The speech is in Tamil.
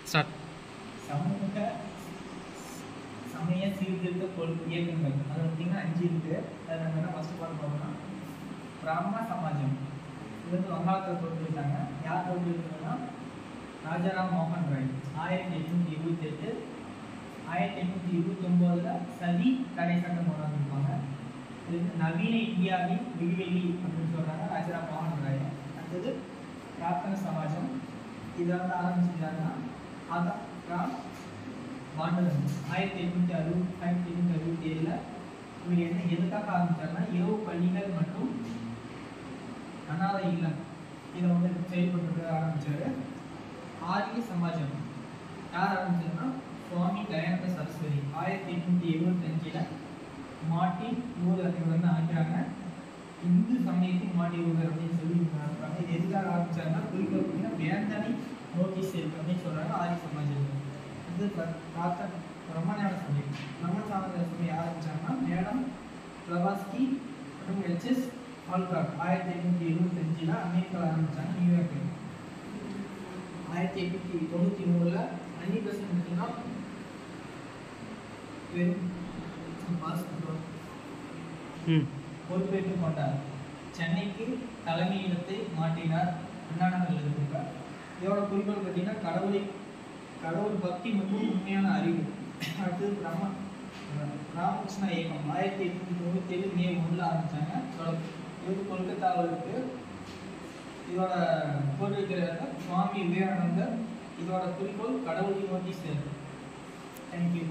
ஸ்டார்ட். சமூக சமய சீர்திருத்த இயக்கங்கள் அது பார்த்தீங்கன்னா 5 இருக்கு. அதை நம்ம என்ன ஃபர்ஸ்ட் பார்க்கணும்னா பிராமண சமாஜம். இது வந்து வங்காளத்தில் தோன்றிருக்காங்க. யார் தோன்றிருக்காங்கன்னா ராஜாராம் மோகன் ராய் 1828 1829 சதி தடை சட்டம் கொண்டு வந்திருப்பாங்க. இது வந்து நவீன இந்தியாவின் விடிவெளி அப்படின்னு சொல்றாங்க ராஜாராம் மோகன் ராய். அடுத்தது பிரார்த்தன சமாஜம். இதை வந்து ஆரம்பிச்சிருக்காங்கன்னா ஆதா ராம் வாண்டலன் 1867 இவர் என்ன எதுக்காக ஆரம்பிச்சாருன்னா இரவு பள்ளிகள் மற்றும் அனாதை இல்லம் இதை வந்து செயல்பட்டு ஆரம்பிச்சாரு. ஆரிய சமாஜம் யார் ஆரம்பிச்சாருன்னா சுவாமி தயானந்த சரஸ்வதி 1875 மார்ட்டின் லூதர் இவர் வந்து ஆகிறாங்க. இந்து சமயத்தின் மார்ட்டின் லூதர் அப்படின்னு சொல்லி ஆரம்பிச்சாங்க. இது எதுக்காக ஆரம்பிச்சாருன்னா குறிப்பாக பார்த்தீங்கன்னா வேந்தனை நோக்கி சேர்ப்பு அப்படின்னு சொல்றாங்க ஆரிய சமாஜம். இது பிரார்த்தனை பிரம்மஞான சமயம். பிரம்மஞான சமயம் ஆரம்பிச்சாங்கன்னா மேடம் பிளவாஸ்கி மற்றும் ஹெச்எஸ் ஆல்காட் 1875 அமெரிக்காவில் ஆரம்பிச்சாங்க நியூயார்க்கில். 1893 அன்னிபெசன்ட் பார்த்தீங்கன்னா பொறுப்பேற்றுக் கொண்டார். சென்னைக்கு தலைமையிடத்தை மாற்றினார். அண்ணா நகரில் இருக்கிறார். இதோட குறிக்கோள் பார்த்தீங்கன்னா கடவுள் பக்தி மற்றும் உண்மையான அறிவு. அடுத்தது ராமகிருஷ்ணா இயக்கம் 1897 மே 1 ஆரம்பிச்சாங்க. இது கொல்கத்தாவில் இருக்கு. இதோட கோரிக்கையாளர் சுவாமி விவேகானந்தர். இதோட குறிக்கோள் கடவுளை நோக்கி சேரும். தேங்க்யூ.